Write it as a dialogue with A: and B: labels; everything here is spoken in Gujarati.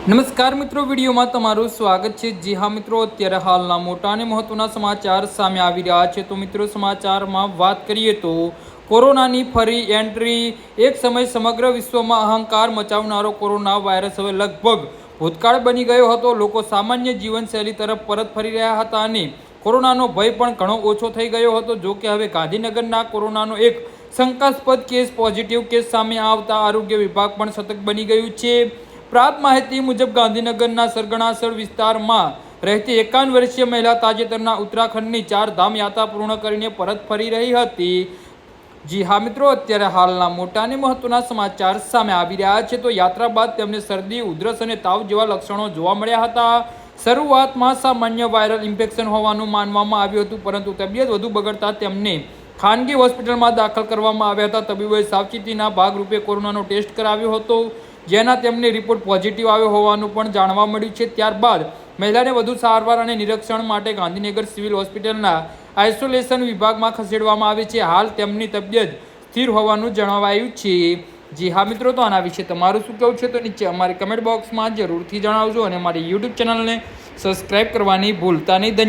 A: નમસ્કાર મિત્રો, વિડીયોમાં તમારું સ્વાગત છે। જી હા મિત્રો, અત્યારે હાલના મોટા અને મહત્વના સમાચાર સામે આવી રહ્યા છે। તો મિત્રો, સમાચારમાં વાત કરીએ તો કોરોનાની ફરી એન્ટ્રી। એક સમય સમગ્ર વિશ્વમાં અહંકાર મચાવનારો કોરોના વાયરસ હવે લગભગ ભૂતકાળ બની ગયો હતો। લોકો સામાન્ય જીવનશૈલી તરફ પરત ફરી રહ્યા હતા અને કોરોનાનો ભય પણ ઘણો ઓછો થઈ ગયો હતો। જો કે હવે ગાંધીનગરના કોરોનાનો એક શંકાસ્પદ કેસ પોઝિટિવ કેસ સામે આવતા આરોગ્ય વિભાગ પણ સતર્ક બની ગયું છે। પ્રાપ્ત માહિતી મુજબ ગાંધીનગરના સરગણાસર વિસ્તારમાં રહેતી 51 વર્ષીય મહિલા તાજેતરના ઉત્તરાખંડની 4 ધામ યાત્રા પૂર્ણ કરીને પરત ફરી રહી હતી। જી હા મિત્રો, અત્યારે હાલના મોટા અને મહત્વના સમાચાર સામે આવી રહ્યા છે। તો યાત્રા બાદ તેમને શરદી, ઉધરસ અને તાવ જેવા લક્ષણો જોવા મળ્યા હતા। શરૂઆતમાં સામાન્ય વાયરલ ઇન્ફેક્શન હોવાનું માનવામાં આવ્યું હતું, પરંતુ તબિયત વધુ બગડતા તેમને ખાનગી હોસ્પિટલમાં દાખલ કરવામાં આવ્યા હતા। તબીબોએ સાવચેતીના ભાગરૂપે કોરોનાનો ટેસ્ટ કરાવ્યો હતો, જેના તેમને રિપોર્ટ પોઝિટિવ આવ્યો હોવાનું પણ જાણવા મળ્યું છે। ત્યારબાદ મહિલાને વધુ સારવાર અને નિરીક્ષણ માટે ગાંધીનગર સિવિલ હોસ્પિટલના આઇસોલેશન વિભાગમાં ખસેડવામાં આવી છે। હાલ તેમની તબિયત સ્થિર હોવાનું જણાવાયું છે। જી હા મિત્રો, તો આના વિશે તમારું શું કહેવું છે તો નીચે અમારી કમેન્ટ બોક્સમાં જરૂરથી જણાવજો અને અમારી યુટ્યુબ ચેનલને સબસ્ક્રાઈબ કરવાની ભૂલતા નહીં।